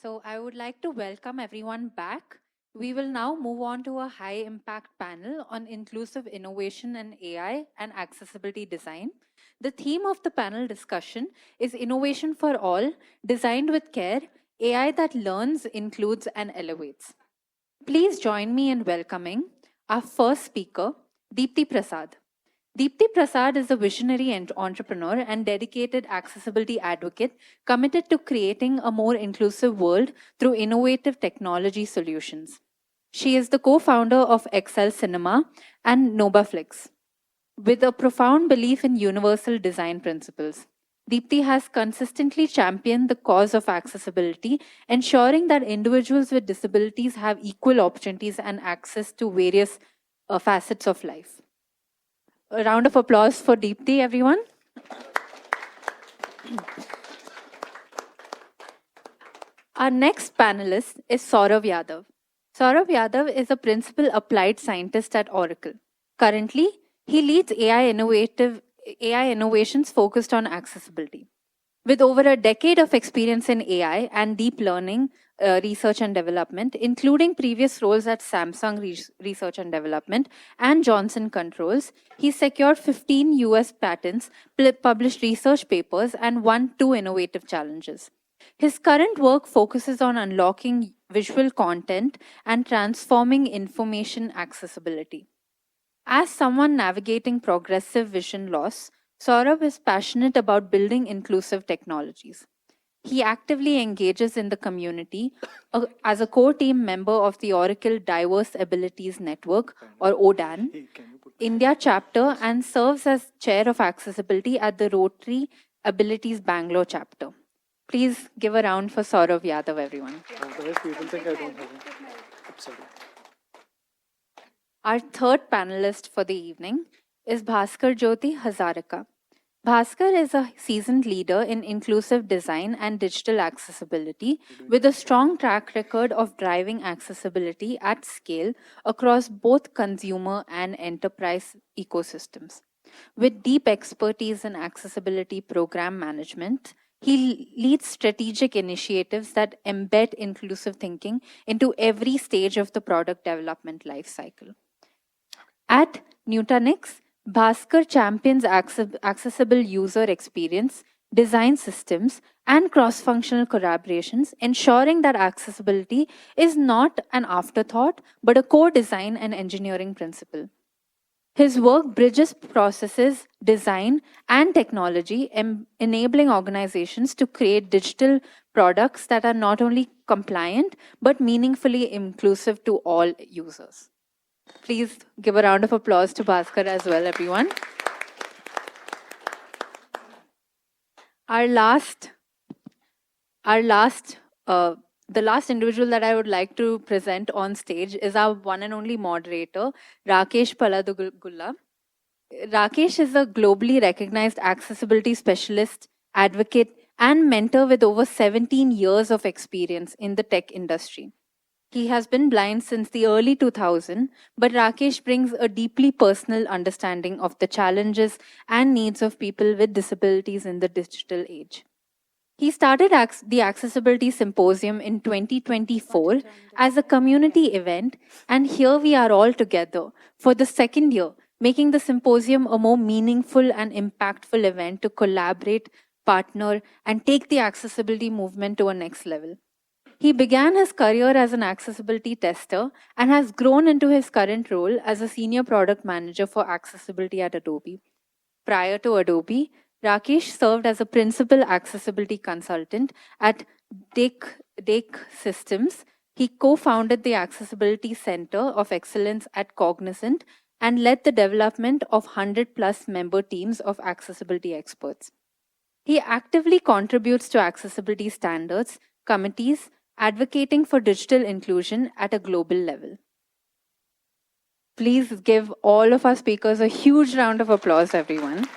So I would like to welcome everyone back. We will now move on to a high impact panel on inclusive innovation and AI and accessibility design. The theme of the panel discussion is innovation for all, designed with care, AI that learns, includes, and elevates. Please join me in welcoming our first speaker, Deepti Prasad. Deepti Prasad is a visionary and entrepreneur and dedicated accessibility advocate committed to creating a more inclusive world through innovative technology solutions. She is the co-founder of Excel Cinema and NobaFlix. With a profound belief in universal design principles, Deepti has consistently championed the cause of accessibility, ensuring that individuals with disabilities have equal opportunities and access to various facets of life. A round of applause for Deepti, everyone. Our next panelist is Sorabh Yadav. Sorabh Yadav is a principal applied scientist at Oracle. Currently, he leads AI innovations focused on accessibility. With over a decade of experience in AI and deep learning research and development, including previous roles at Samsung Research and Development and Johnson Controls, he secured 15 US patents, published research papers, and won 2 innovative challenges. His current work focuses on unlocking visual content and transforming information accessibility. As someone navigating progressive vision loss, Sorabh is passionate about building inclusive technologies. He actively engages in the community as a core team member of the Oracle Diverse Abilities Network, or ODAN, India chapter, and serves as chair of accessibility at the Rotary Abilities Bangalore chapter. Please give a round for Sorabh Yadav, everyone. People think I don't have it. Our third panelist for the evening is Bhaskarjyoti Hazarika. Bhaskar is a seasoned leader in inclusive design and digital accessibility with a strong track record of driving accessibility at scale across both consumer and enterprise ecosystems. With deep expertise in accessibility program management, he leads strategic initiatives that embed inclusive thinking into every stage of the product development lifecycle. At Nutanix, Bhaskar champions accessible user experience, design systems, and cross-functional collaborations, ensuring that accessibility is not an afterthought, but a core design and engineering principle. His work bridges processes, design, and technology, enabling organizations to create digital products that are not only compliant, but meaningfully inclusive to all users. Please give a round of applause to Bhaskar as well, everyone. The last individual that I would like to present on stage is our one and only moderator, Rakesh Paladugula. Rakesh is a globally recognized accessibility specialist, advocate, and mentor with over 17 years of experience in the tech industry. He has been blind since the early 2000s, but Rakesh brings a deeply personal understanding of the challenges and needs of people with disabilities in the digital age. He started the Accessibility Symposium in 2024 as a community event, and here we are all together for the second year, making the symposium a more meaningful and impactful event to collaborate, partner, and take the accessibility movement to a next level. He began his career as an accessibility tester and has grown into his current role as a senior product manager for accessibility at Adobe. Prior to Adobe, Rakesh served as a principal accessibility consultant at Dake Systems. He co-founded the Accessibility Center of Excellence at Cognizant and led the development of 100+ member teams of accessibility experts. He actively contributes to accessibility standards, committees, advocating for digital inclusion at a global level. Please give all of our speakers a huge round of applause, everyone.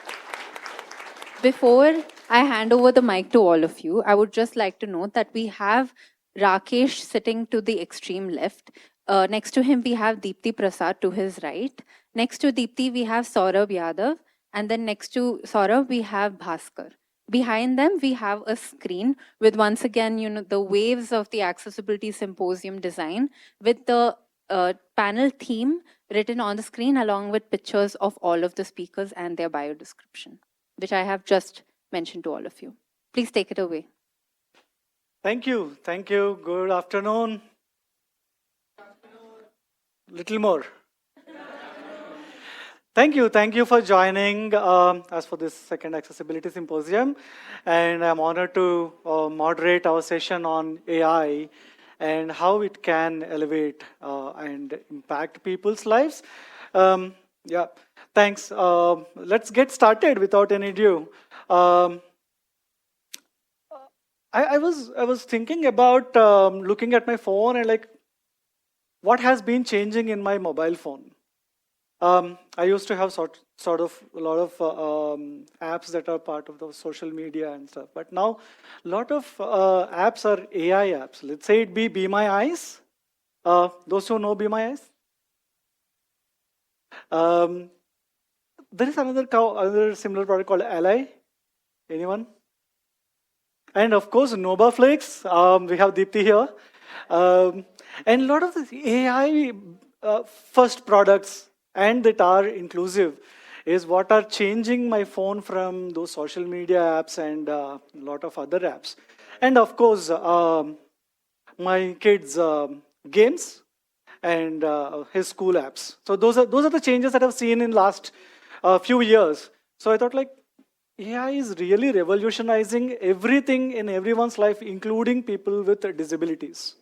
Before I hand over the mic to all of you, I would just like to note that we have Rakesh sitting to the extreme left. Next to him, we have Deepti Prasad to his right. Next to Deepti, we have Sorabh Yadav. And then next to Sorabh, we have Bhaskar. Behind them, we have a screen with, once again, the waves of the Accessibility Symposium design with the panel theme written on the screen along with pictures of all of the speakers and their bio description, which I have just mentioned to all of you. Please take it away. Thank you. Thank you. Good afternoon. Little more. Thank you. Thank you for joining us for this second Accessibility Symposium. And I'm honored to moderate our session on AI and how it can elevate and impact people's lives. Yeah, thanks. Let's get started without any ado. I was thinking about looking at my phone and like, what has been changing in my mobile phone? I used to have sort of a lot of apps that are part of the social media and stuff, but now a lot of apps are AI apps. Let's say it Be My Eyes. Those who know Be My Eyes. There is another similar product called Ally. Anyone? And of course, NovaFlix. We have Deepti here. And a lot of the AI first products and that are inclusive is what are changing my phone from those social media apps and a lot of other apps. And of course, my kids' games and his school apps. So those are the changes that I've seen in last few years. So I thought like, AI is really revolutionizing everything in everyone's life, including people with disabilities.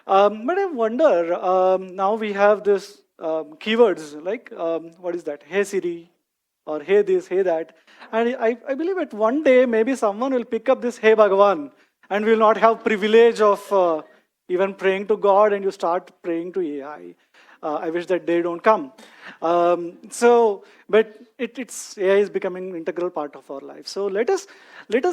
But I wonder, now we have this keywords like, what is that? Hey Siri, or hey this, hey that. And I believe that one day maybe someone will pick up this Hey Bhagavan and will not have privilege of even praying to God and you start praying to AI. I wish that day don't come. But it's AI is becoming an integral part of our life. So let us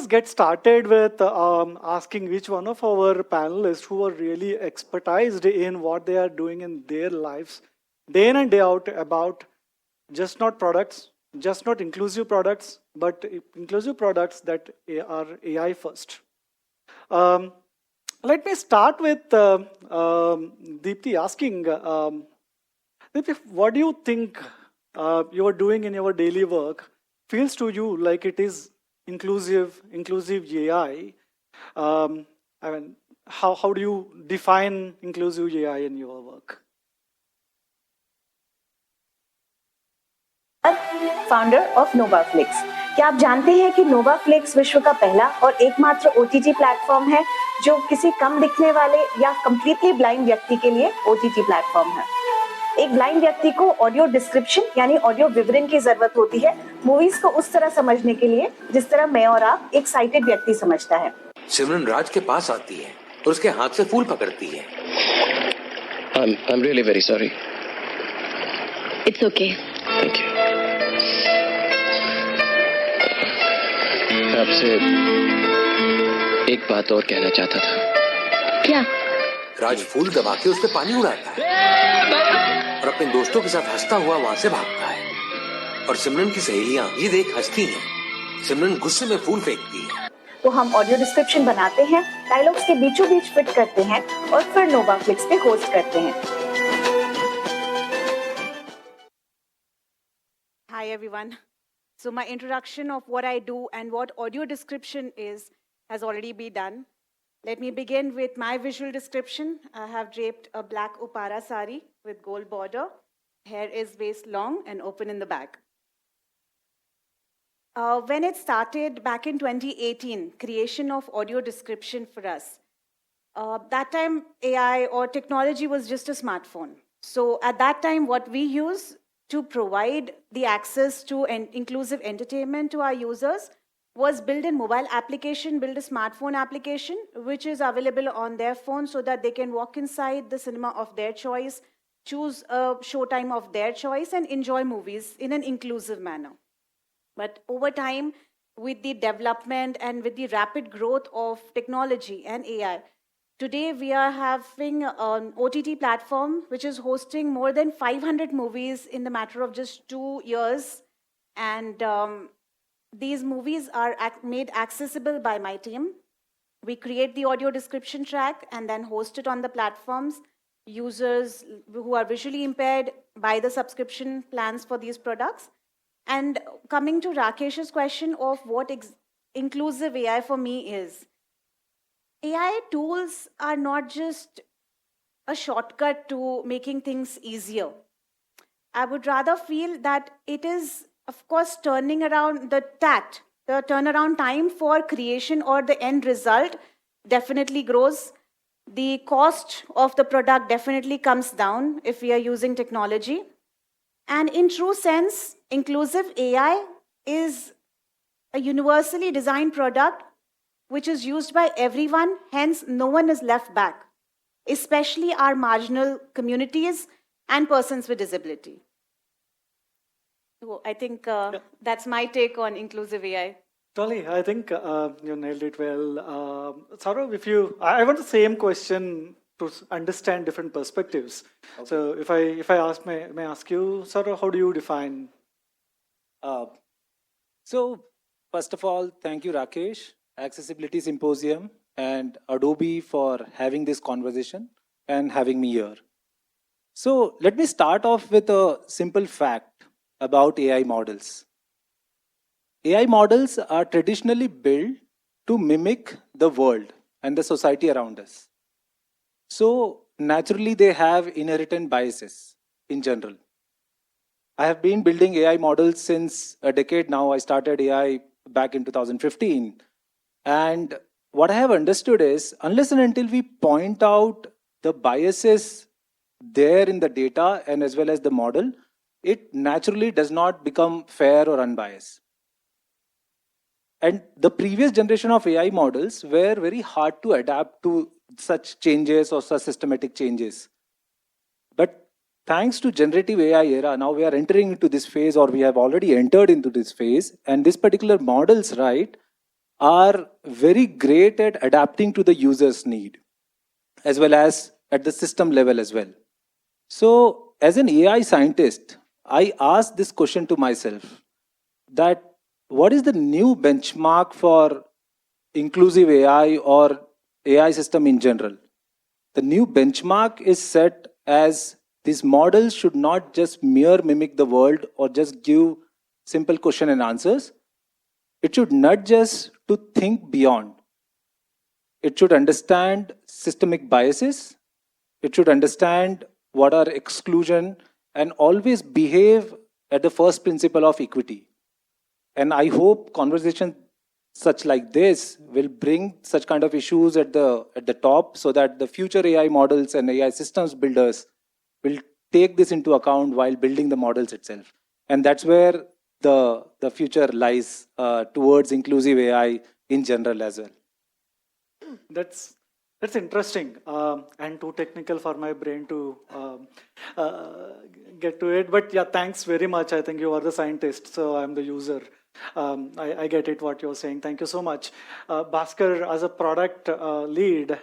get started with asking which one of our panelists who are really expertised in what they are doing in their lives, day in and day out, about just not products, just not inclusive products, but inclusive products that are AI first. Let me start with Deepti asking. What do you think you are doing in your daily work feels to you like it is inclusive AI? I mean, how do you define inclusive AI in your work? Founder of Novaflix. क्या आप जानते हैं कि नोवाफ्लिक्स विश्व का पहला और एकमात्र ओटीटी प्लेटफॉर्म है जो किसी कम दिखने वाले या कंप्लीटली ब्लाइंड व्यक्ति के लिए ओटीटी प्लेटफॉर्म है। एक ब्लाइंड व्यक्ति को ऑडियो डिस्क्रिप्शन यानी ऑडियो विवरण की जरूरत होती है मूवीज को उस तरह समझने के लिए जिस तरह मैं और आप एक साइटेड व्यक्ति समझता है। सिमरन राज के पास आती है और उसके हाथ से फूल पकड़ती है। I'm really very sorry. It's okay. Thank you. मैं आपसे एक बात और कहना चाहता था। क्या? राज फूल दबा के उस पे पानी उड़ाता है और अपने दोस्तों के साथ हंसता हुआ वहां से भागता है और सिमरन की सहेलियां ये देख हंसती हैं। सिमरन गुस्से में फूल फेंकती है। तो हम ऑडियो डिस्क्रिप्शन बनाते हैं, डायलॉग्स के बीचों बीच फिट करते हैं और फिर नोवाफ्लिक्स पे होस्ट करते हैं। Hi everyone. So my introduction of what I do and what audio description is has already been done. Let me begin with my visual description. I have draped a black upara sari with gold border. Hair is waist long and open in the back. When it started back in 2018, creation of audio description for us, that time AI or technology was just a smartphone. So at that time, what we use to provide the access to inclusive entertainment to our users was build a mobile application, build a smartphone application, which is available on their phone so that they can walk inside the cinema of their choice, choose a showtime of their choice, and enjoy movies in an inclusive manner. But over time, with the development and with the rapid growth of technology and AI, today we are having an OTT platform which is hosting more than 500 movies in the matter of just 2 years. And these movies are made accessible by my team. We create the audio description track and then host it on the platforms. Users who are visually impaired buy the subscription plans for these products. And coming to Rakesh's question of what inclusive AI for me is, AI tools are not just a shortcut to making things easier. I would rather feel that it is, of course, turning around the turnaround time for creation or the end result definitely grows. The cost of the product definitely comes down if we are using technology. And in true sense, inclusive AI is a universally designed product which is used by everyone, hence, no one is left back, especially our marginal communities and persons with disability. So I think that's my take on inclusive AI. Totally, I think you nailed it well. Sorrow, I want the same question to understand different perspectives. Okay. So if may ask you, Sorrow, how do you define? So first of all, thank you, Rakesh, Accessibility Symposium, and Adobe for having this conversation and having me here. So let me start off with a simple fact about AI models. AI models are traditionally built to mimic the world and the society around us. So naturally, they have inherent biases in general. I have been building AI models since a decade now. I started AI back in 2015. And what I have understood is, unless and until we point out the biases there in the data and as well as the model, it naturally does not become fair or unbiased. And the previous generation of AI models were very hard to adapt to such changes or such systematic changes. But thanks to generative AI era, now we are entering into this phase, or we have already entered into this phase, and these particular models, right, are very great at adapting to the user's need, as well as at the system level as well. So as an AI scientist, I asked this question to myself, that what is the new benchmark for inclusive AI or AI system in general? The new benchmark is set as these models should not just mere mimic the world or just give simple question and answers. It should nudge us to think beyond. It should understand systemic biases. It should understand what are exclusion and always behave at the first principle of equity. And I hope conversations such like this will bring such kind of issues at the top, so that the future AI models and AI systems builders will take this into account while building the models itself. And that's where the future lies towards inclusive AI in general as well. That's interesting and too technical for my brain to get to it. But yeah, thanks very much. I think you are the scientist, so I'm the user. I get it what you're saying. Thank you so much. Bhaskar, as a product lead,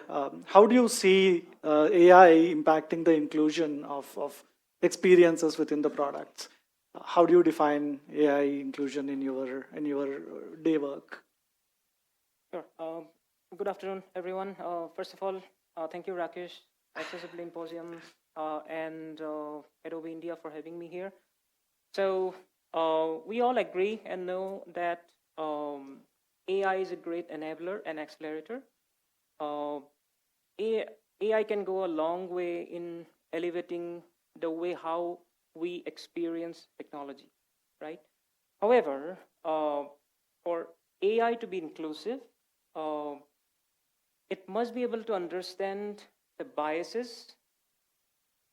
how do you see AI impacting the inclusion of experiences within the products? How do you define AI inclusion in your day work? Sure. Good afternoon, everyone. First of all, thank you, Rakesh, Accessibility Symposium, and Adobe India for having me here. So we all agree and know that AI is a great enabler and accelerator. AI can go a long way in elevating the way how we experience technology, right? However, for AI to be inclusive, it must be able to understand the biases,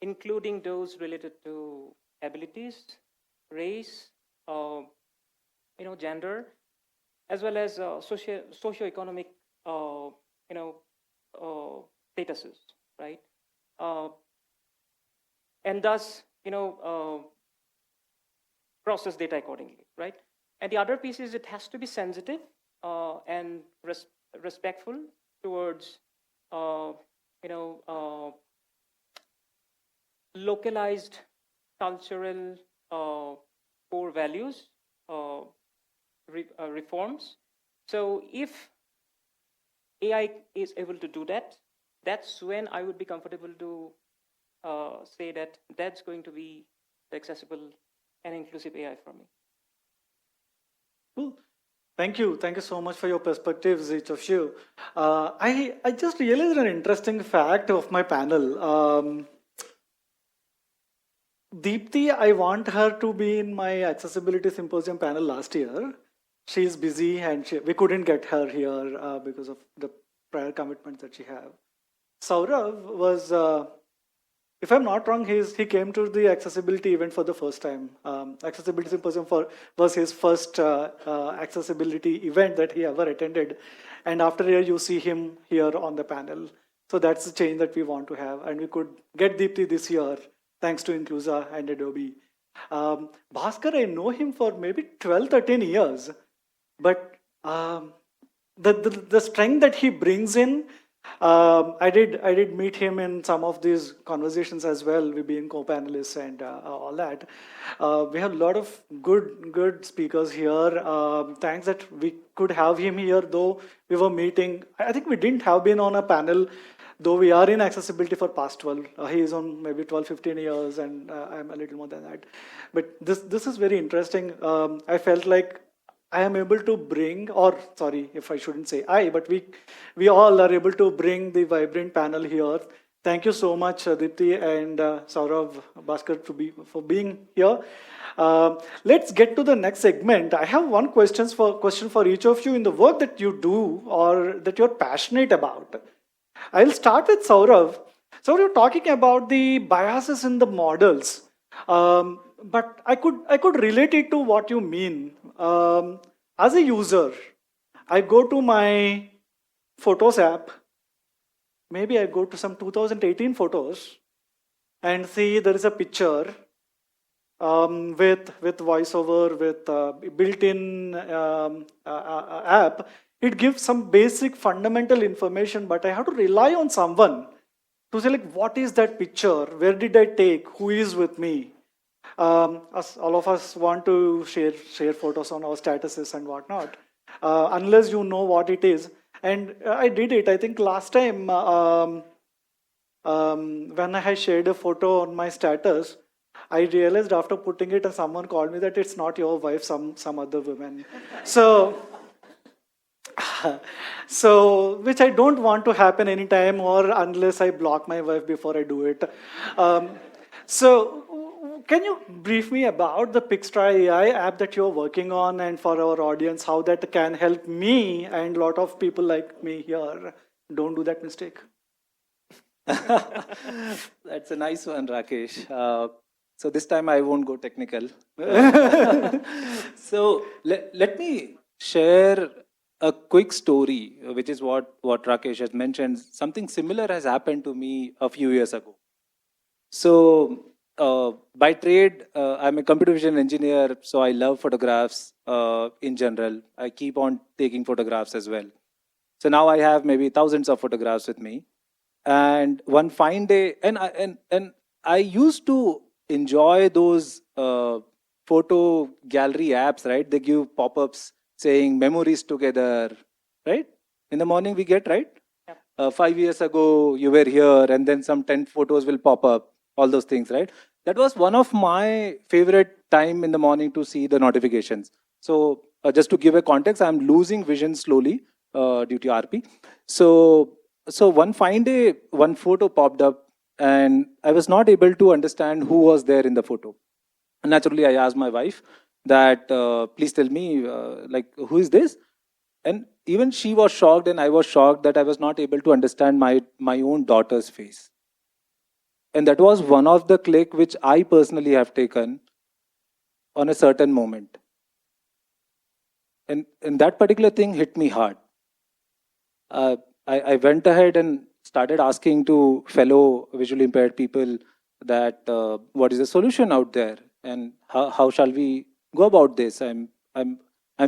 including those related to abilities, race, gender, as well as socioeconomic, statuses, right? And thus, process data accordingly, right? And the other piece is it has to be sensitive and respectful towards, localized cultural core values reforms. So if AI is able to do that, that's when I would be comfortable to say that that's going to be the accessible and inclusive AI for me. Cool. Thank you. Thank you so much for your perspectives, each of you. I just realized an interesting fact of my panel. Deepti, I want her to be in my Accessibility Symposium panel last year. She's busy and we couldn't get her here because of the prior commitments that she have. Sorabh was, if I'm not wrong, he came to the accessibility event for the first time. Accessibility Symposium was his first accessibility event that he ever attended. And after a year, you see him here on the panel. So that's the change that we want to have. And we could get Deepti this year, thanks to Inclusa and Adobe. Bhaskar, I know him for maybe 12, 13 years. But the strength that he brings in, I did meet him in some of these conversations as well, we being co-panelists and all that. We have a lot of good speakers here. Thanks that we could have him here, though we were meeting. I think we didn't have been on a panel, though we are in accessibility for past 12. He is on maybe 12, 15 years, and I'm a little more than that. But this is very interesting. I felt like I am able to bring, or sorry, if I shouldn't say I, but we all are able to bring the vibrant panel here. Thank you so much, Deepti and Sorabh, Bhaskar, for being here. Let's get to the next segment. I have one question for each of you in the work that you do or that you're passionate about. I'll start with Sorabh. So you're talking about the biases in the models. But I could relate it to what you mean. As a user, I go to my Photos app, maybe I go to some 2018 photos and see there is a picture with voiceover, with built-in app. It gives some basic fundamental information, but I have to rely on someone to say, like, what is that picture? Where did I take? Who is with me? All of us want to share photos on our statuses and whatnot, unless you know what it is. And I did it. I think last time when I shared a photo on my status, I realized after putting it, and someone called me that it's not your wife, some other woman. So which I don't want to happen anytime or unless I block my wife before I do it. So can you brief me about the Pixtra AI app that you're working on, and for our audience, how that can help me and a lot of people like me here don't do that mistake? That's a nice one, Rakesh. So this time I won't go technical. So let me share a quick story, which is what Rakesh has mentioned. Something similar has happened to me a few years ago. So by trade, I'm a computer vision engineer, so I love photographs in general. I keep on taking photographs as well. So now I have maybe thousands of photographs with me. And one fine day, and I used to enjoy those photo gallery apps, right? They give pop-ups saying memories together, right? In the morning we get, right? Yep. 5 years ago, you were here, and then some 10 photos will pop up. All those things, right? That was one of my favorite time in the morning to see the notifications. So just to give a context, I'm losing vision slowly due to RP. So one fine day, one photo popped up and I was not able to understand who was there in the photo. And naturally, I asked my wife that, please tell me, like, who is this? And even she was shocked and I was shocked that I was not able to understand my own daughter's face. And that was one of the click which I personally have taken on a certain moment. And that particular thing hit me hard. I went ahead and started asking to fellow visually impaired people that what is the solution out there and how shall we go about this? I'm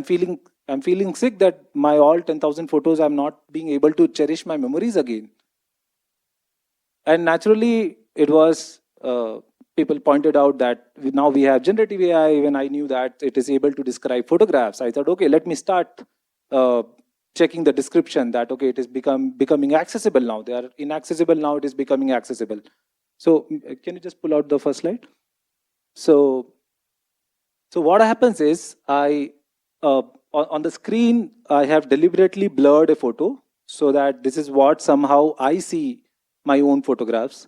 feeling sick that my all 10,000 photos, I'm not being able to cherish my memories again. And naturally, it was people pointed out that now we have generative AI. When I knew that it is able to describe photographs, I thought, okay, let me start checking the description that, okay, it is becoming accessible now. They are inaccessible, now it is becoming accessible. So can you just pull out the first slide? So what happens is on the screen, I have deliberately blurred a photo so that this is what somehow I see my own photographs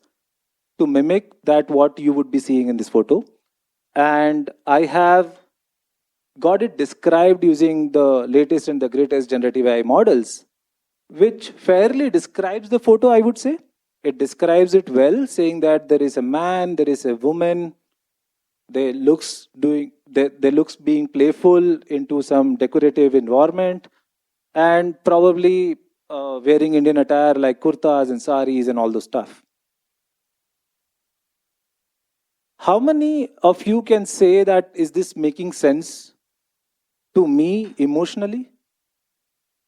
to mimic that what you would be seeing in this photo. And I have got it described using the latest and the greatest generative AI models, which fairly describes the photo, I would say. It describes it well, saying that there is a man, there is a woman, they looks being playful into some decorative environment, and probably wearing Indian attire like kurtas and saris and all those stuff. How many of you can say that is this making sense to me emotionally?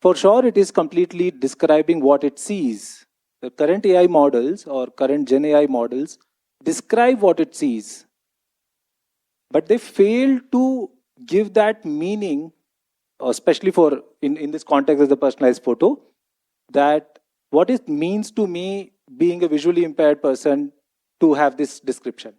For sure, it is completely describing what it sees. The current AI models or current Gen AI models describe what it sees, but they fail to give that meaning, especially for in this context as the personalized photo, that what it means to me being a visually impaired person to have this description.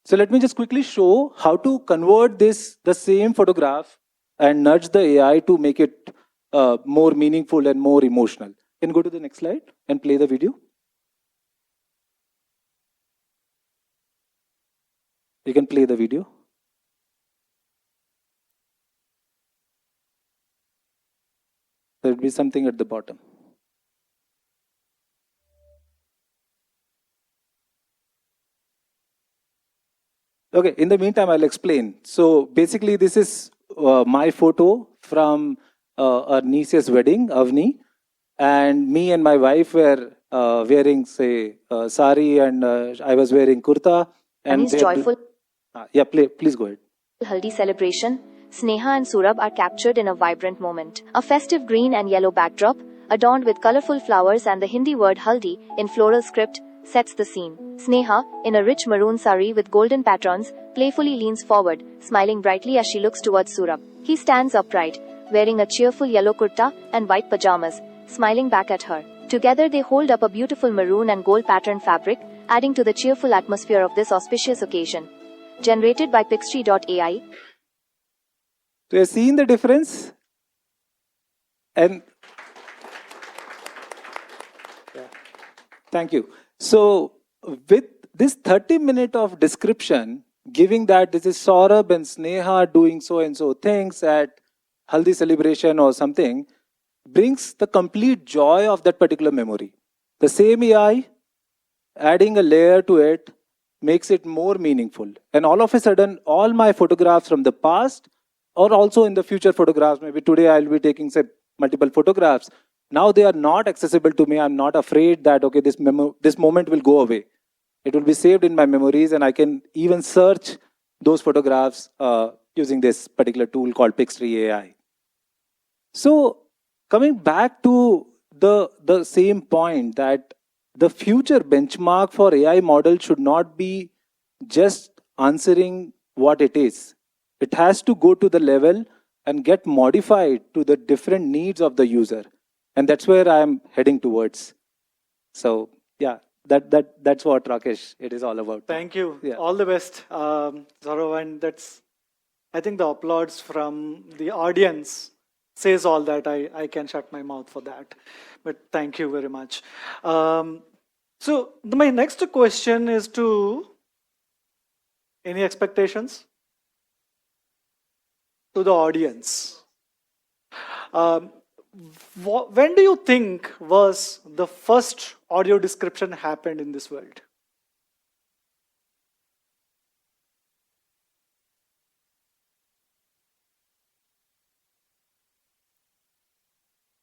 So let me just quickly show how to convert the same photograph and nudge the AI to make it more meaningful and more emotional. Can you go to the next slide and play the video? You can play the video. There will be something at the bottom. Okay, in the meantime, I'll explain. So basically, this is my photo from our niece's wedding, Avni. And me and my wife were wearing, say, sari, and I was wearing kurta. And Avni's joyful. Yeah, please go ahead. Haldi celebration, Sneha and Sorabh are captured in a vibrant moment. A festive green and yellow backdrop, adorned with colorful flowers and the Hindi word Haldi in floral script, sets the scene. Sneha, in a rich maroon sari with golden patterns, playfully leans forward, smiling brightly as she looks towards Sorabh. He stands upright, wearing a cheerful yellow kurta and white pajamas, smiling back at her. Together they hold up a beautiful maroon and gold patterned fabric, adding to the cheerful atmosphere of this auspicious occasion. Generated by Pixtree.ai. So you've seen the difference? And yeah. Thank you. So with this 30-minute of description, giving that this is Sorabh and Sneha doing so and so things at Haldi celebration or something, brings the complete joy of that particular memory. The same AI, adding a layer to it, makes it more meaningful. And all of a sudden, all my photographs from the past, or also in the future photographs, maybe today I'll be taking, say, multiple photographs. Now they are not accessible to me. I'm not afraid that, okay, this moment will go away. It will be saved in my memories, and I can even search those photographs using this particular tool called Pixtree AI. So coming back to the same point, that the future benchmark for AI model should not be just answering what it is. It has to go to the level and get modified to the different needs of the user. And that's where I'm heading towards. So yeah, that's what, Rakesh, it is all about. Thank you. Yeah. All the best, Sorabh. And that's, I think the applause from the audience says all that. I can shut my mouth for that. But thank you very much. So my next question is to, any expectations? To the audience. When do you think was the first audio description happened in this world?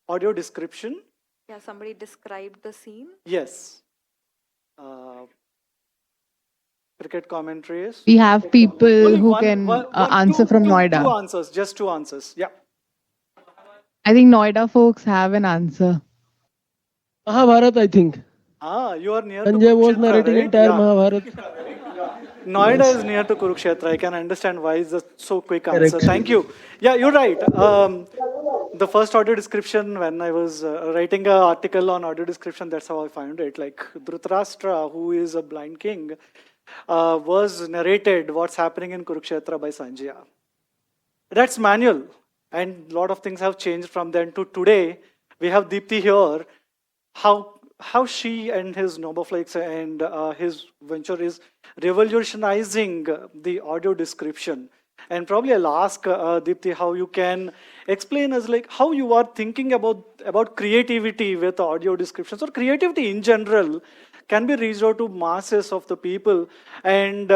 Audio description? Yeah, somebody described the scene. Yes. Cricket commentaries. We have people Only who one, can one, answer from Noida. Two answers, just two answers. Yeah. I think Noida folks have an answer. Mahabharat, I think. You are near to Sanjay was Kurukshetra, narrating right? entire Yeah. Mahabharat. Noida is near to Kurukshetra. I can understand why it's a so quick answer. Correct. Thank you. Yeah, you're right. The first audio description, when I was writing an article on audio description, that's how I found it. Like Dhritarashtra, who is a blind king, was narrated what's happening in Kurukshetra by Sanjaya. That's manual, and a lot of things have changed from then to today. We have Deepti here. How she and his Noboflakes and his venture is revolutionizing the audio description. And probably I'll ask Deepti how you can explain us like how you are thinking about creativity with audio descriptions, or creativity in general can be reached out to masses of the people. And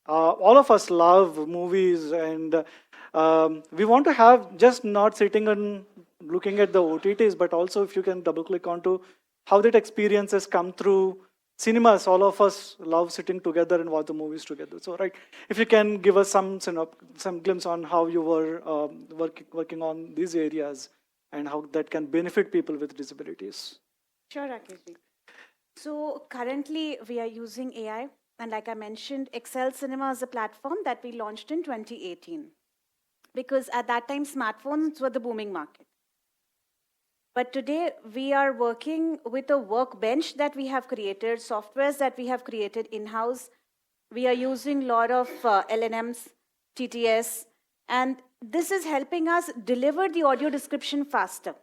all of us love movies, and we want to have just not sitting and looking at the OTTs, but also if you can double click onto how that experience has come through cinemas. All of us love sitting together and watch the movies together. So, right, if you can give us some glimpse on how you were working on these areas and how that can benefit people with disabilities. Sure, Rakesh. So currently we are using AI, and like I mentioned, Excel Cinema is a platform that we launched in 2018, because at that time smartphones were the booming market. But today we are working with a workbench that we have created, softwares that we have created in-house. We are using a lot of LNMs, TTS, and this is helping us deliver the audio description faster.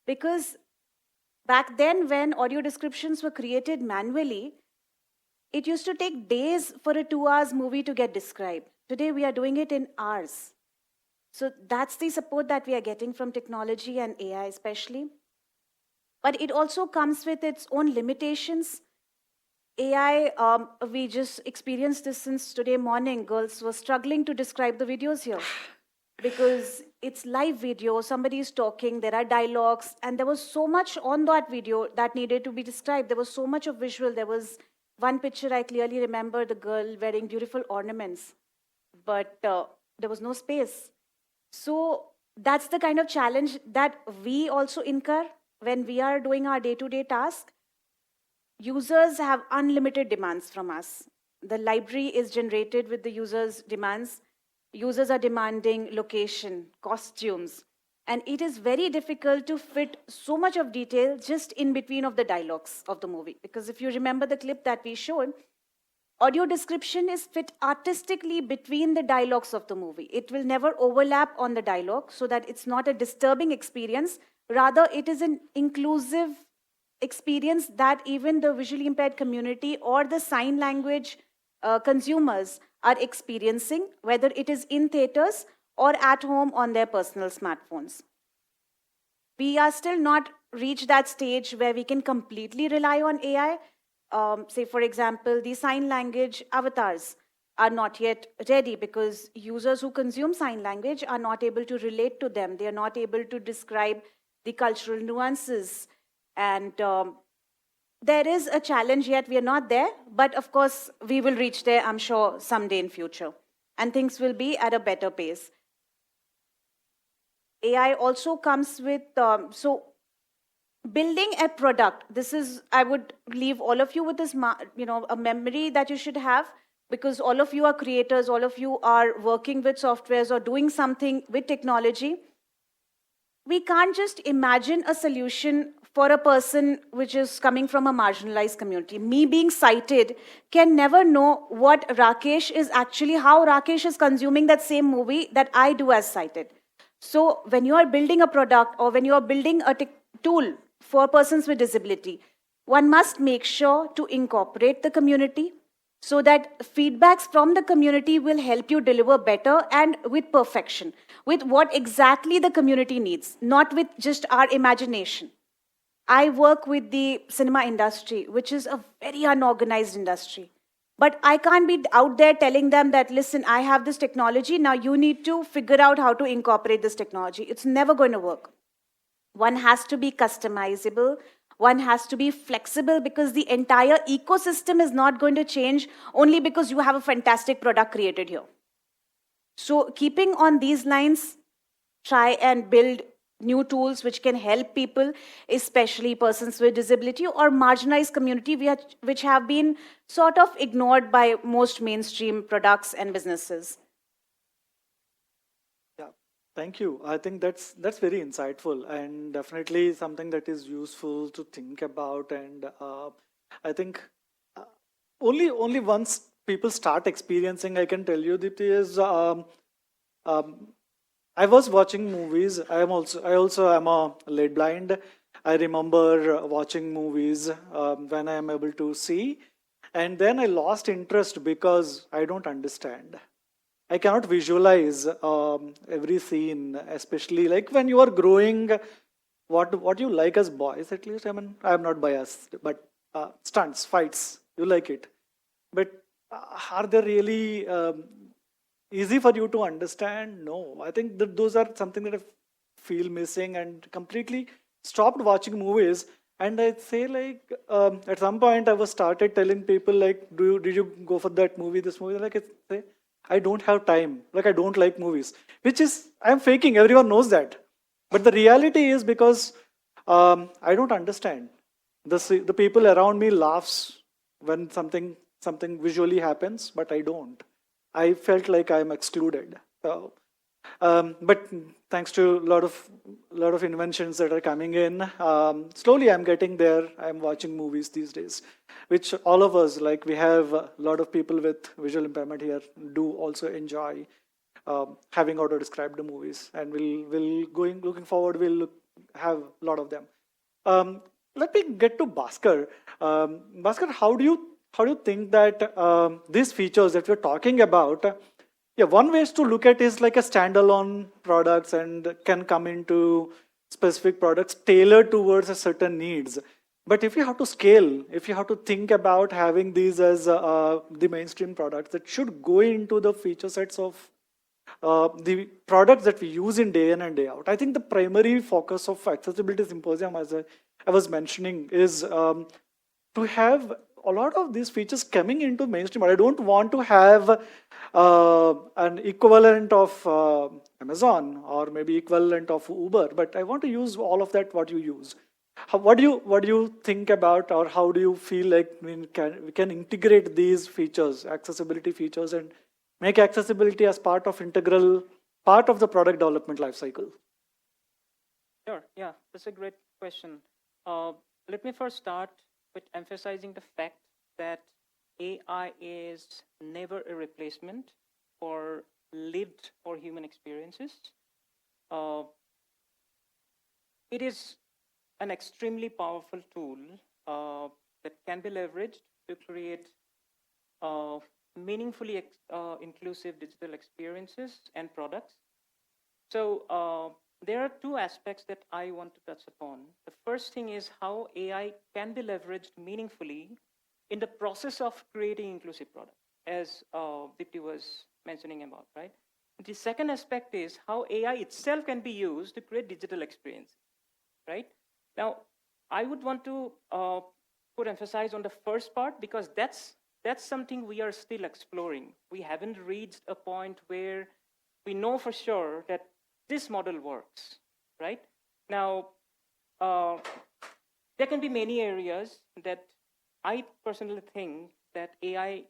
Because back then, when audio descriptions were created manually, it used to take days for a 2-hour movie to get described. Today, we are doing it in hours. So that's the support that we are getting from technology and AI especially. But it also comes with its own limitations. AI, we just experienced this since today morning. Girls were struggling to describe the videos here because it's live video, somebody is talking, there are dialogues, and there was so much on that video that needed to be described. There was so much of visual. There was one picture I clearly remember, the girl wearing beautiful ornaments, but there was no space. So that's the kind of challenge that we also incur when we are doing our day-to-day task. Users have unlimited demands from us. The library is generated with the users' demands. Users are demanding location, costumes, and it is very difficult to fit so much of detail just in between of the dialogues of the movie. Because if you remember the clip that we showed, audio description is fit artistically between the dialogues of the movie. It will never overlap on the dialogue so that it's not a disturbing experience. Rather, it is an inclusive experience that even the visually impaired community or the sign language consumers are experiencing, whether it is in theaters or at home on their personal smartphones. We are still not reached that stage where we can completely rely on AI. Say, for example, the sign language avatars are not yet ready because users who consume sign language are not able to relate to them. They are not able to describe the cultural nuances. And there is a challenge yet. We are not there. But of course, we will reach there, I'm sure, someday in future. And things will be at a better pace. AI also comes with, building a product, this is, I would leave all of you with this, a memory that you should have, because all of you are creators, all of you are working with softwares or doing something with technology. We can't just imagine a solution for a person which is coming from a marginalized community. Me being sighted can never know what Rakesh is actually, how Rakesh is consuming that same movie that I do as sighted. So when you are building a product or when you are building a tool for persons with disability, one must make sure to incorporate the community so that feedbacks from the community will help you deliver better and with perfection, with what exactly the community needs, not with just our imagination. I work with the cinema industry, which is a very unorganized industry. But I can't be out there telling them that, listen, I have this technology, now you need to figure out how to incorporate this technology. It's never going to work. One has to be customizable. One has to be flexible because the entire ecosystem is not going to change only because you have a fantastic product created here. So keeping on these lines, try and build new tools which can help people, especially persons with disability or marginalized community, which have been sort of ignored by most mainstream products and businesses. Yeah, thank you. I think that's very insightful and definitely something that is useful to think about. And I think uh, only once people start experiencing, I can tell you, Deepti, is um, I was watching movies. I also am a late blind. I remember watching movies when I am able to see, and then I lost interest because I don't understand. I cannot visualize every scene, especially like when you are growing. What you like as boys, at least. I mean, I am not biased, but stunts, fights, you like it. But are they really easy for you to understand? No, I think that those are something that I feel missing and completely stopped watching movies. And I'd say like at some point I was started telling people like, did you go for that movie, this movie? Like I say, I don't have time. Like I don't like movies, which is I'm faking. Everyone knows that, but the reality is because I don't understand. The people around me laughs when something visually happens, but I don't. I felt like I'm excluded. So, but thanks to a lot of inventions that are coming in, slowly I'm getting there. I'm watching movies these days, which all of us, like we have a lot of people with visual impairment here, do also enjoy having auto described the movies, and we'll looking forward. Have a lot of them. Let me get to Bhaskar. Bhaskar, how do you think that these features that we're talking about? Yeah, one way is to look at is like a standalone products and can come into specific products tailored towards a certain needs. But if you have to scale, if you have to think about having these as the mainstream products that should go into the feature sets of the products that we use in day in and day out. I think the primary focus of Accessibility Symposium, as I was mentioning, is to have a lot of these features coming into mainstream. I don't want to have an equivalent of Amazon or maybe equivalent of Uber, but I want to use all of that what you use. What do you think about, or how do you feel like we can integrate these features, accessibility features, and make accessibility as integral part of the product development lifecycle? Sure, yeah, that's a great question. Let me first start with emphasizing the fact that AI is never a replacement for lived or human experiences. Uh, it is an extremely powerful tool that can be leveraged to create meaningfully inclusive digital experiences and products. So there are two aspects that I want to touch upon. The first thing is how AI can be leveraged meaningfully in the process of creating inclusive products, as Deepti was mentioning about, right? The second aspect is how AI itself can be used to create digital experience, right? Now, I would want to put emphasis on the first part because that's something we are still exploring. We haven't reached a point where we know for sure that this model works, right? Now, there can be many areas that I personally think that AI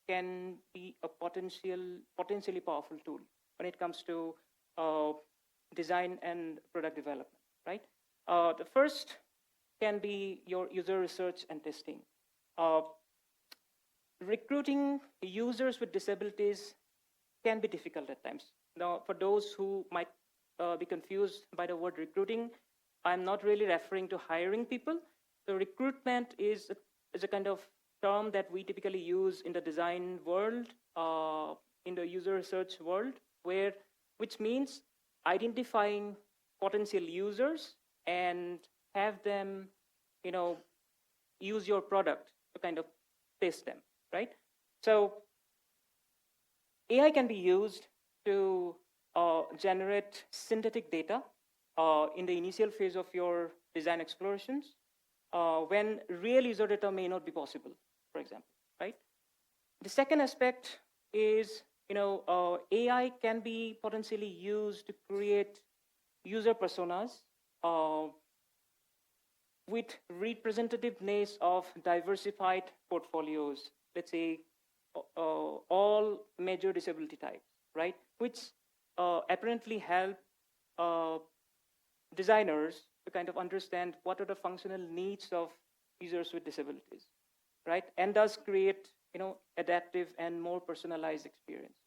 can be a potentially powerful tool when it comes to design and product development, right? The first can be your user research and testing. Recruiting users with disabilities can be difficult at times. Now, for those who might be confused by the word recruiting, I'm not really referring to hiring people. The recruitment is a kind of term that we typically use in the design world, in the user research world, which means identifying potential users and have them, use your product to kind of test them, right? So AI can be used to generate synthetic data in the initial phase of your design explorations when real user data may not be possible, for example, right? The second aspect is, AI can be potentially used to create user personas with representativeness of diversified portfolios, let's say all major disability types, right? Which apparently help designers to kind of understand what are the functional needs of users with disabilities, right? And thus create, adaptive and more personalized experience.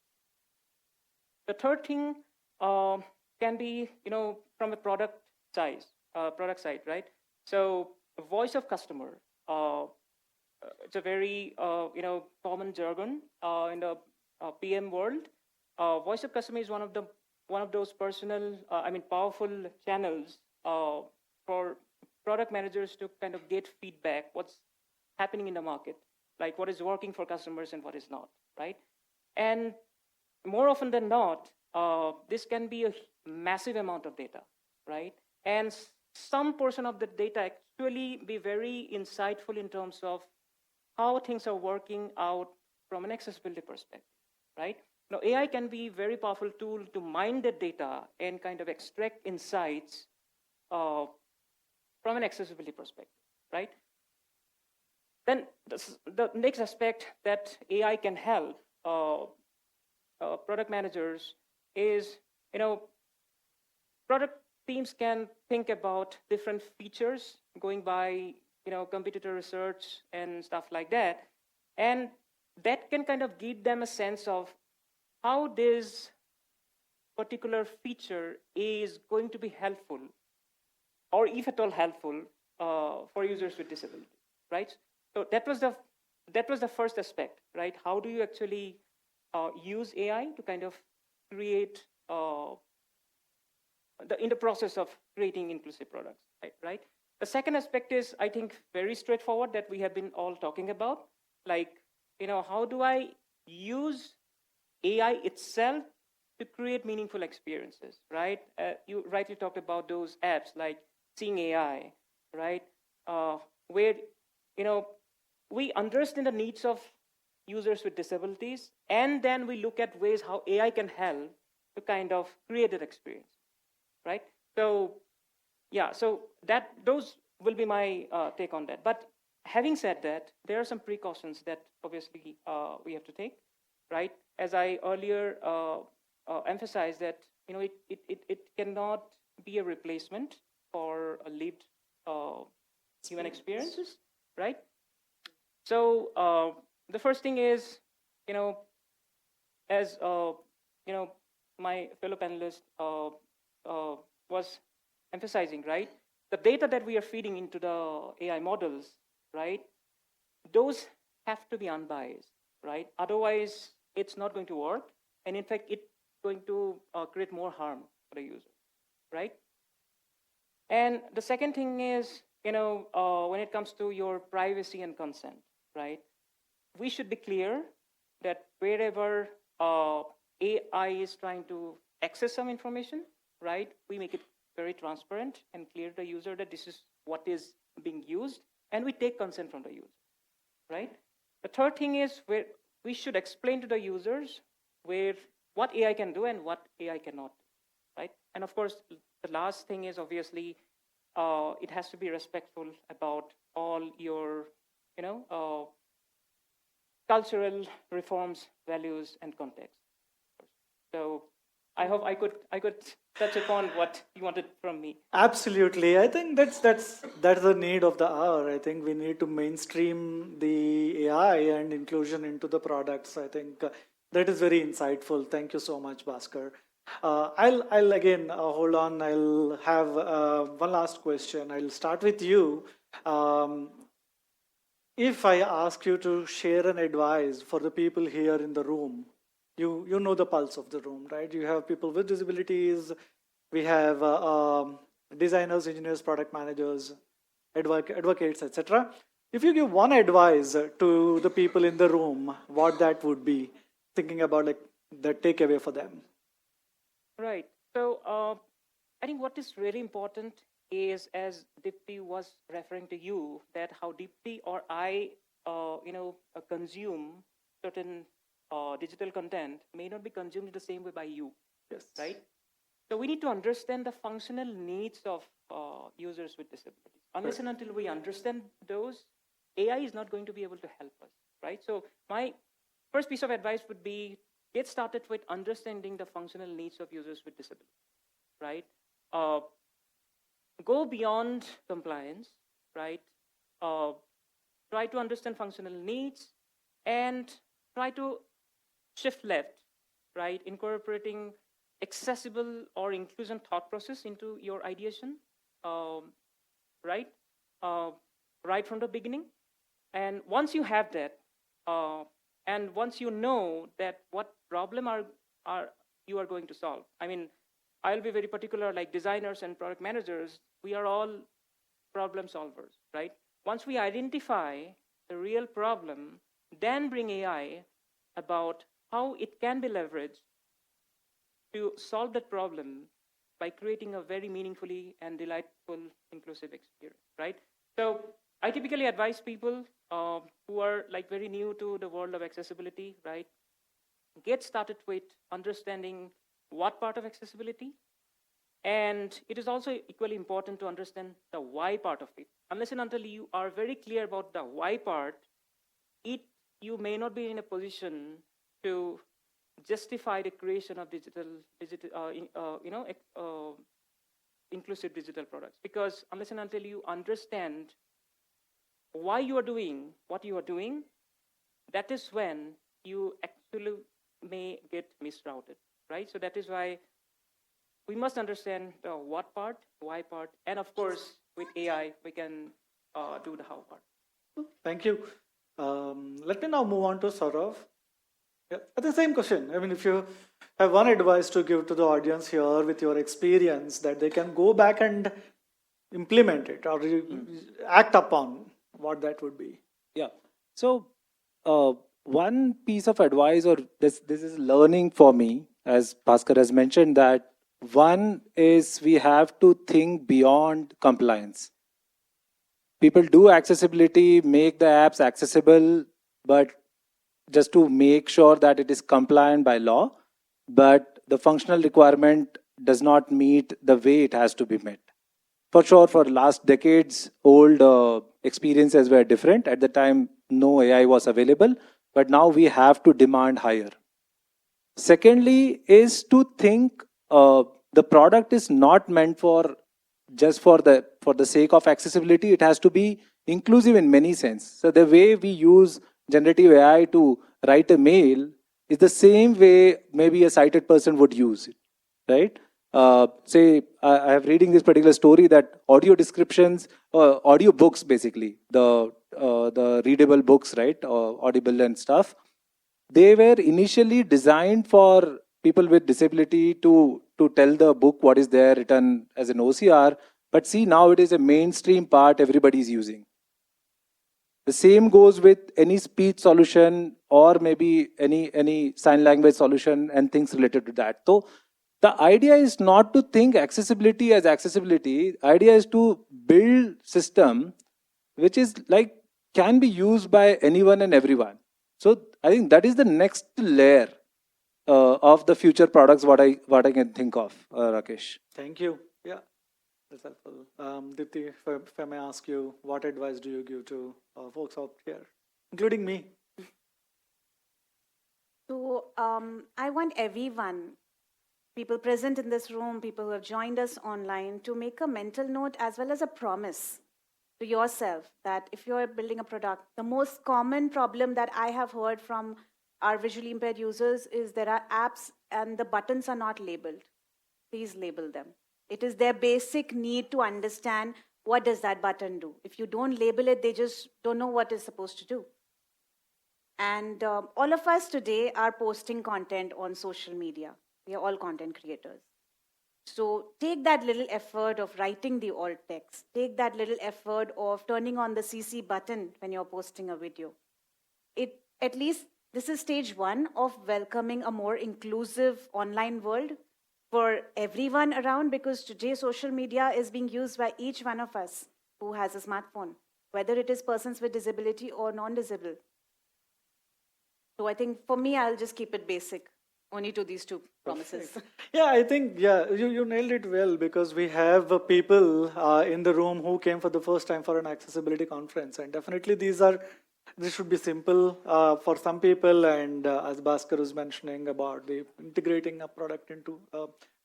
The third thing can be, from a product side, right? So voice of customer, it's a very, common jargon in the PM world. Voice of customer is one of those powerful channels for product managers to kind of get feedback, what's happening in the market, like what is working for customers and what is not, right? And more often than not, this can be a massive amount of data, right? And some portion of the data actually be very insightful in terms of how things are working out from an accessibility perspective, right? Now, AI can be a very powerful tool to mine the data and kind of extract insights from an accessibility perspective, right? Then the next aspect that AI can help product managers is, product teams can think about different features going by, competitor research and stuff like that. And that can kind of give them a sense of how this particular feature is going to be helpful, or if at all helpful, for users with disability, right? So that was the first aspect, right? How do you actually use AI to kind of create in the process of creating inclusive products, right? The second aspect is, I think, very straightforward that we have been all talking about, like, how do I use AI itself to create meaningful experiences, right? You rightly talked about those apps like Seeing AI, right? Where, we understand the needs of users with disabilities, and then we look at ways how AI can help to kind of create that experience, right? So, yeah, so those will be my take on that. But having said that, there are some precautions that obviously we have to take, right? As I earlier emphasized that, it cannot be a replacement for a lived human experiences, right? So the first thing is, as my fellow panelist was emphasizing, right? The data that we are feeding into the AI models, right? Those have to be unbiased, right? Otherwise, it's not going to work. And in fact, it's going to create more harm for the user, right? And the second thing is, when it comes to your privacy and consent, right? We should be clear that wherever AI is trying to access some information, right? We make it very transparent and clear to the user that this is what is being used, and we take consent from the user, right? The third thing is where we should explain to the users what AI can do and what AI cannot do, right? And of course, the last thing is obviously it has to be respectful about all your, cultural reforms, values, and context. So I hope I could touch upon what you wanted from me. Absolutely. I think that's the need of the hour. I think we need to mainstream the AI and inclusion into the products. I think that is very insightful. Thank you so much, Bhaskar. I'll again hold on. I'll have one last question. I'll start with you. If I ask you to share an advice for the people here in the room, you know the pulse of the room, right? You have people with disabilities, we have designers, engineers, product managers, advocates, etc. If you give one advice to the people in the room, what that would be, thinking about like the takeaway for them. Right. So I think what is really important is, as Deepti was referring to you, that how Deepti or I, consume certain digital content may not be consumed in the same way by you. Yes. Right. So we need to understand the functional needs of users with disabilities. Unless and until we understand those, AI is not going to be able to help us, right? So my first piece of advice would be get started with understanding the functional needs of users with disabilities, right? Go beyond compliance, right? Try to understand functional needs and try to shift left, right? Incorporating accessible or inclusion thought process into your ideation, right? Right from the beginning. And once you have that, and once you know that what problem are you are going to solve. I mean, I'll be very particular, like designers and product managers, we are all problem solvers, right? Once we identify the real problem, then bring AI about how it can be leveraged to solve that problem by creating a very meaningfully and delightful inclusive experience, right? So I typically advise people who are like very new to the world of accessibility, right? Get started with understanding what part of accessibility, and it is also equally important to understand the why part of it. Unless and until you are very clear about the why part, you may not be in a position to justify the creation of inclusive digital products. Because unless and until you understand why you are doing what you are doing, that is when you actually may get misrouted, right? So that is why we must understand the what part, why part, and of course, with AI, we can do the how part. Thank you. Let me now move on to Sorabh. Yeah, the same question. I mean, if you have one advice to give to the audience here with your experience that they can go back and implement it or act upon, what that would be. Yeah. So one piece of advice, or this is learning for me, as Bhaskar has mentioned, that one is we have to think beyond compliance. People do accessibility, make the apps accessible, but just to make sure that it is compliant by law, but the functional requirement does not meet the way it has to be met. For sure, for last decades, old experiences were different. At the time, no AI was available, but now we have to demand higher. Secondly, is to think the product is not meant for just for the sake of accessibility. It has to be inclusive in many sense. So the way we use generative AI to write a mail is the same way maybe a sighted person would use it, right? Say I have reading this particular story that audio descriptions, audio books, basically the readable books, right, Audible and stuff, they were initially designed for people with disability to tell the book what is there written as an OCR, but see, now it is a mainstream part everybody is using. The same goes with any speech solution or maybe any sign language solution and things related to that. So the idea is not to think accessibility as accessibility. Idea is to build system which is like can be used by anyone and everyone. So I think that is the next layer of the future products. What I can think of, Rakesh. Thank you. Yeah, that's helpful. Deepti, if I may ask you, what advice do you give to folks out here, including me? So I want everyone, people present in this room, people who have joined us online, to make a mental note as well as a promise to yourself that if you're building a product, the most common problem that I have heard from our visually impaired users is there are apps and the buttons are not labeled. Please label them. It is their basic need to understand what does that button do. If you don't label it, they just don't know what it's supposed to do. And all of us today are posting content on social media. We are all content creators. So take that little effort of writing the alt text. Take that little effort of turning on the CC button when you're posting a video. At least this is stage one of welcoming a more inclusive online world for everyone around, because today social media is being used by each one of us who has a smartphone, whether it is persons with disability or non-disabled. So I think for me, I'll just keep it basic. only to these two promises. Yeah, I think, you nailed it well, because we have people in the room who came for the first time for an accessibility conference. And definitely this should be simple for some people. And as Bhaskar was mentioning about the integrating a product into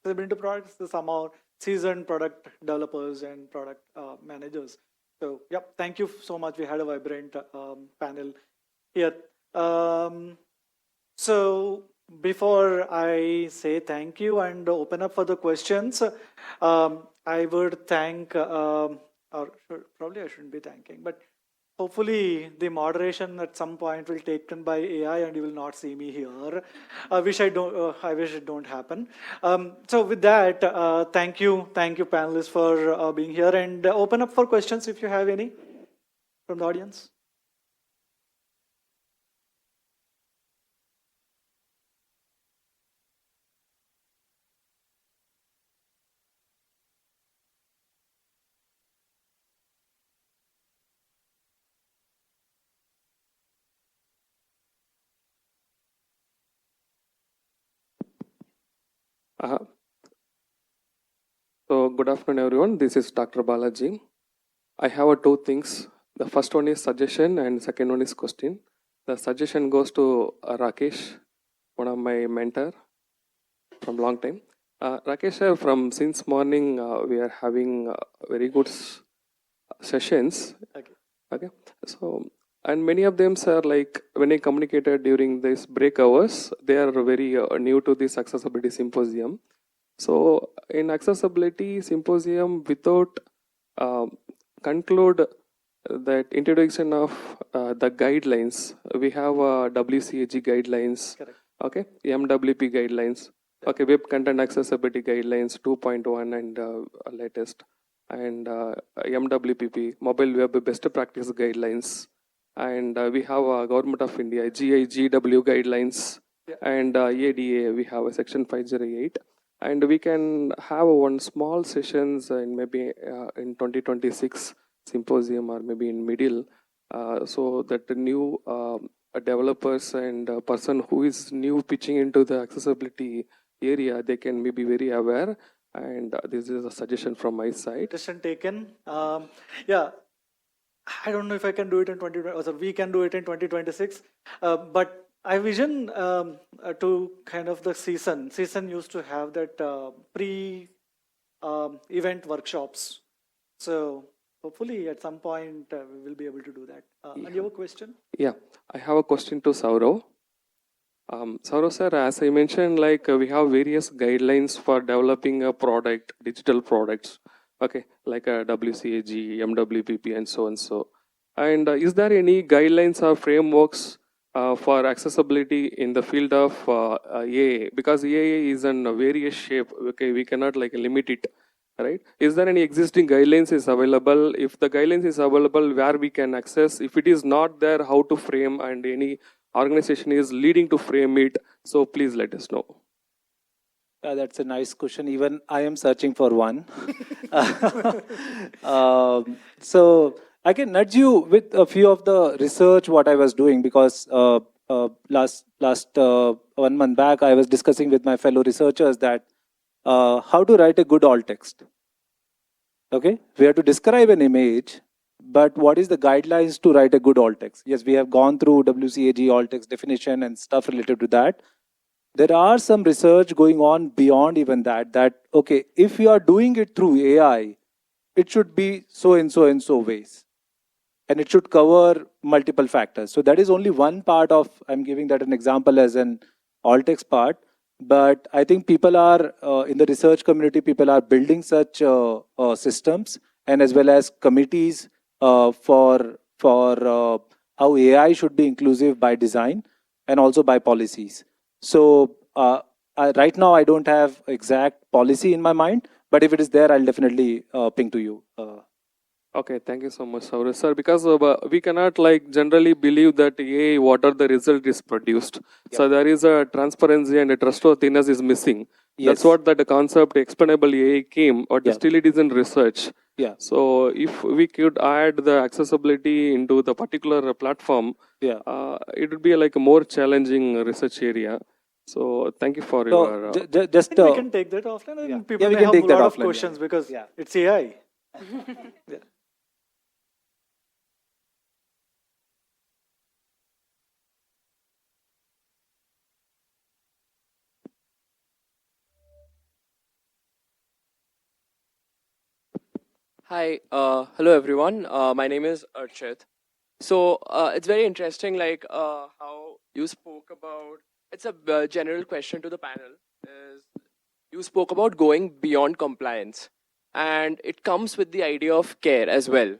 accessibility products, some are seasoned product developers and product managers. So, yep, thank you so much. We had a vibrant panel here. So before I say thank you and open up for the questions, I would thank, probably I shouldn't be thanking, but hopefully the moderation at some point will be taken by AI and you will not see me here. I wish it don't happen. So with that, thank you panelists for being here, and open up for questions if you have any from the audience. So good afternoon, everyone. This is Dr. Balaji. I have two things. The first one is suggestion and second one is question. The suggestion goes to Rakesh, one of my mentor from long time. Rakesh, sir, from since morning we are having very good sessions. Okay. So, and many of them, sir, like when I communicated during this break hours, they are very new to this Accessibility Symposium. So in Accessibility Symposium, without conclude that introduction of the guidelines, we have WCAG guidelines, Correct. Okay, MWP guidelines, okay, Web Content Accessibility Guidelines 2.1 and latest, and MWPP, Mobile Web Best Practice Guidelines, and we have Government of India, GIGW guidelines, and ADA, we have a section 508. And we can have one small sessions in maybe in 2026 symposium or maybe in middle, so that the new developers and person who is new pitching into the accessibility area, they can be very aware. And this is a suggestion from my side. Suggestion taken. Yeah, I don't know if I can do it in 2020, or we can do it in 2026, but I vision to kind of the season. Season used to have that pre-event workshops. So hopefully at some point we will be able to do that. And you have a question? Yeah, I have a question to Saurav. Saurav sir, as I mentioned, like we have various guidelines for developing a product, digital products. Okay, like a WCAG, MWPP, and so and so. And is there any guidelines or frameworks for accessibility in the field of AA? Because AA is in various shape. Okay, we cannot like limit it, right? Is there any existing guidelines is available? If the guidelines is available, where we can access? If it is not there, how to frame, and any organization is leading to frame it? So please let us know. That's a nice question. Even I am searching for one. So I can nudge you with a few of the research what I was doing, because last 1 month back I was discussing with my fellow researchers that how to write a good alt text. Okay, we have to describe an image, but what is the guidelines to write a good alt text? Yes, we have gone through WCAG alt text definition and stuff related to that. There are some research going on beyond even that, okay, if you are doing it through AI, it should be so and so and so ways. And it should cover multiple factors. So that is only one part of, I'm giving that an example as an alt text part. But I think people are, in the research community, people are building such systems, and as well as committees for how AI should be inclusive by design and also by policies. So right now I don't have exact policy in my mind, but if it is there, I'll definitely ping to you. Okay, thank you so much, Saurav sir. Because we cannot like generally believe that what are the result is produced. Yeah. So there is a transparency and a trustworthiness is missing. Yes. That's what that concept explainable AI came, but still it is in research. Yeah. So if we could add the accessibility into the particular platform, it would be like a more challenging research area. So thank you for So your. I just think we can take that offline, and yeah. people Yeah, we may can have take a that lot of offline, yeah. questions because Yeah. it's AI. Yeah. Hi, hello everyone. My name is Archit. So it's very interesting, like how you spoke about. It's a general question to the panel. Is you spoke about going beyond compliance, and it comes with the idea of care as well.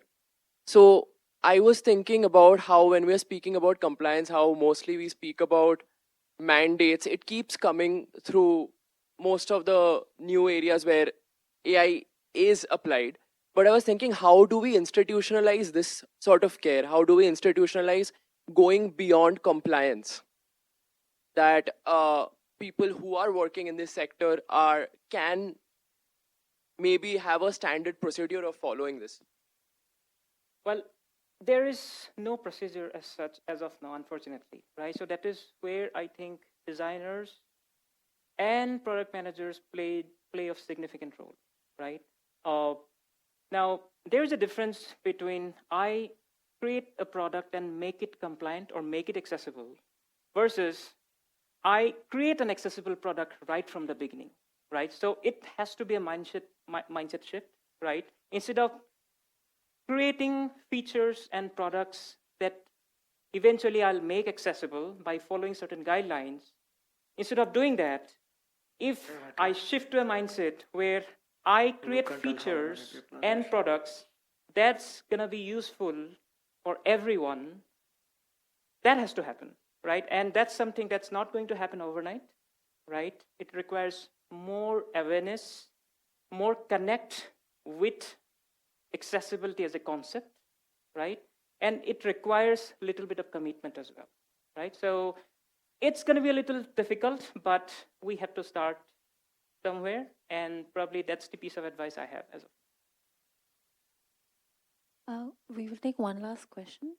So I was thinking about how when we are speaking about compliance, how mostly we speak about mandates. It keeps coming through most of the new areas where AI is applied. But I was thinking, how do we institutionalize this sort of care? How do we institutionalize going beyond compliance? That people who are working in this sector can maybe have a standard procedure of following this. Well, there is no procedure as such as of now, unfortunately, right? So that is where I think designers and product managers play a significant role, right? Now, there is a difference between I create a product and make it compliant or make it accessible versus I create an accessible product right from the beginning, right? So it has to be a mindset shift, right? Instead of creating features and products that eventually I'll make accessible by following certain guidelines, instead of doing that, if I shift to a mindset where I create features and products that's going to be useful for everyone, that has to happen, right? And that's something that's not going to happen overnight, right? It requires more awareness, more connect with accessibility as a concept, right? And it requires a little bit of commitment as well, right? So it's going to be a little difficult, but we have to start somewhere, and probably that's the piece of advice I have as of. We will take one last question.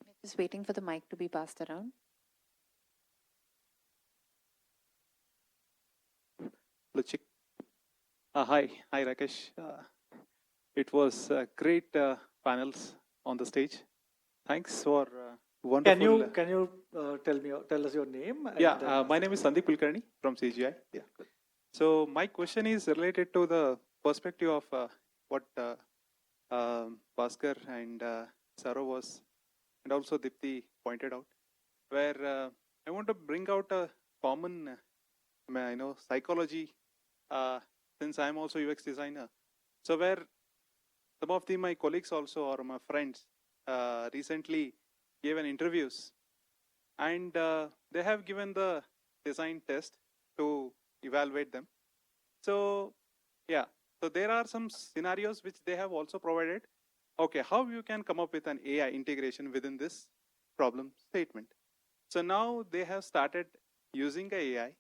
We're just waiting for the mic to be passed around. Luchik. Hi, Rakesh. It was great panels on the stage. Thanks for wonderful. Can you tell us your name? Yeah, my name is Sandeep Kulkarni from CGI. Yeah. So my question is related to the perspective of what Bhaskar and Sarah was, and also Deepti pointed out, where I want to bring out a common, psychology. Since I'm also UX designer, so where some of my colleagues also or my friends recently gave an interviews, and they have given the design test to evaluate them. So yeah, so there are some scenarios which they have also provided. Okay, how you can come up with an AI integration within this problem statement. So now they have started using AI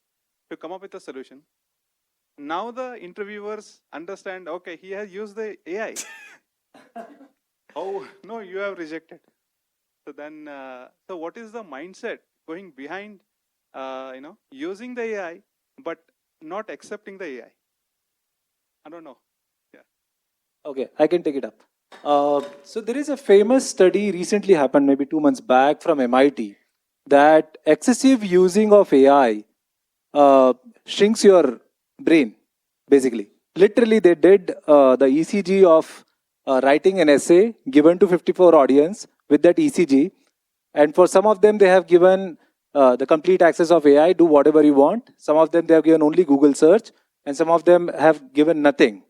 to come up with a solution. Now the interviewers understand, okay, he has used the AI. Oh, no, you have rejected. So then, so what is the mindset going behind, using the AI, but not accepting the AI? I don't know. Yeah. Okay, I can take it up. So there is a famous study recently happened, maybe 2 months back, from MIT, that excessive using of AI shrinks your brain, basically. Literally, they did the ECG of writing an essay given to 54 audience with that ECG. And for some of them, they have given the complete access of AI, do whatever you want. Some of them, they have given only Google search. And some of them have given nothing.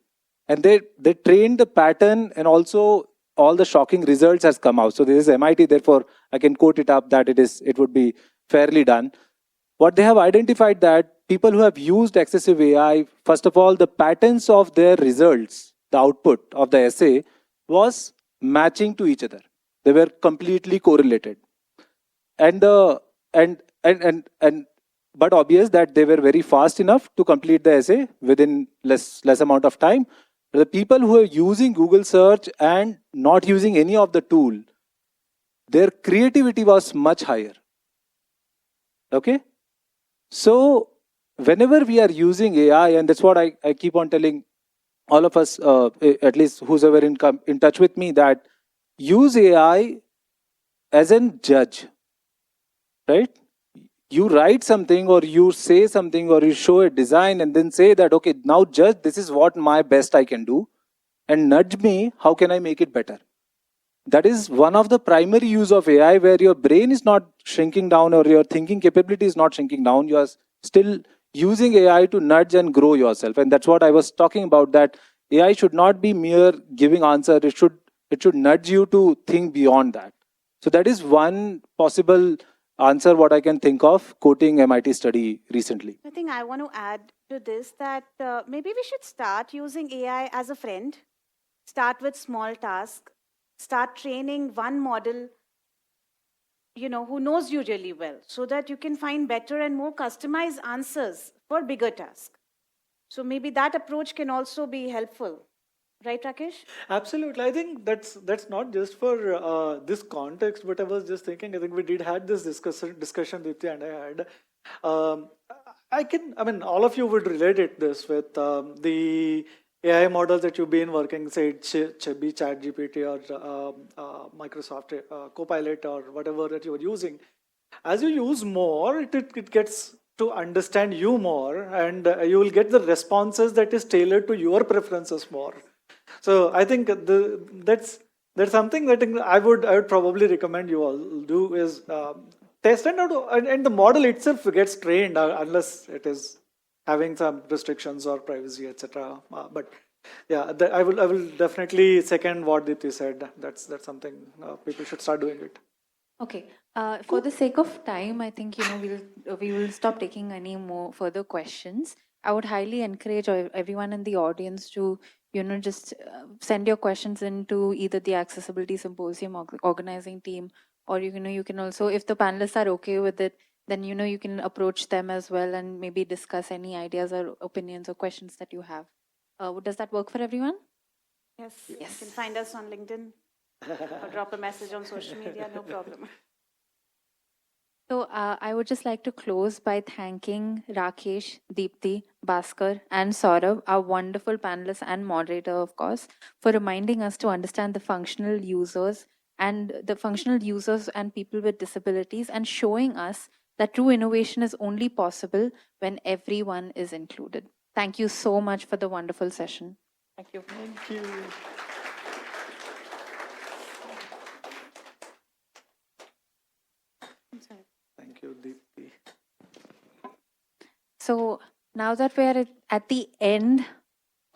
And they trained the pattern, and also all the shocking results has come out. So this is MIT, therefore I can quote it up that it would be fairly done. What they have identified that people who have used excessive AI, first of all, the patterns of their results, the output of the essay was matching to each other. They were completely correlated. And but obvious that they were very fast enough to complete the essay within less amount of time. The people who are using Google search and not using any of the tool, their creativity was much higher. Okay? So whenever we are using AI, and that's what I keep on telling all of us, at least who's ever in touch with me, that use AI as a judge, right? You write something or you say something or you show a design and then say that, okay, now judge, this is what my best I can do, and nudge me, how can I make it better? That is one of the primary use of AI, where your brain is not shrinking down or your thinking capability is not shrinking down. You are still using AI to nudge and grow yourself. And that's what I was talking about, that AI should not be mere giving answer. It should nudge you to think beyond that. So that is one possible answer what I can think of, quoting MIT study recently. I think I want to add to this that maybe we should start using AI as a friend. Start with small tasks. Start training one model, who knows you really well, so that you can find better and more customized answers for bigger tasks. So maybe that approach can also be helpful. Right, Rakesh? Absolutely. I think that's not just for this context, but I was just thinking, I think we did had this discussion Deepti and I had. All of you would relate it this with the AI models that you've been working, say, be ChatGPT or Microsoft Copilot or whatever that you're using. As you use more, it gets to understand you more, and you will get the responses that is tailored to your preferences more. So I think that's something that I would probably recommend you all do is test it out, and the model itself gets trained unless it is having some restrictions or privacy, etc. But yeah, I will definitely second what Deepti said. That's something people should start doing it. Okay. For the sake of time, I think we will stop taking any more further questions. I would highly encourage everyone in the audience to just send your questions into either the Accessibility Symposium organizing team, or you can also, if the panelists are okay with it, then you can approach them as well and maybe discuss any ideas or opinions or questions that you have. Does that work for everyone? Yes. You can find us on LinkedIn or drop a message on social media, no problem. So I would just like to close by thanking Rakesh, Deepti, Bhaskar, and Sorabh, our wonderful panelists and moderator, of course, for reminding us to understand the functional users and people with disabilities, and showing us that true innovation is only possible when everyone is included. Thank you so much for the wonderful session. Thank you. Thank you. Thank you, Deepti. So now that we're at the end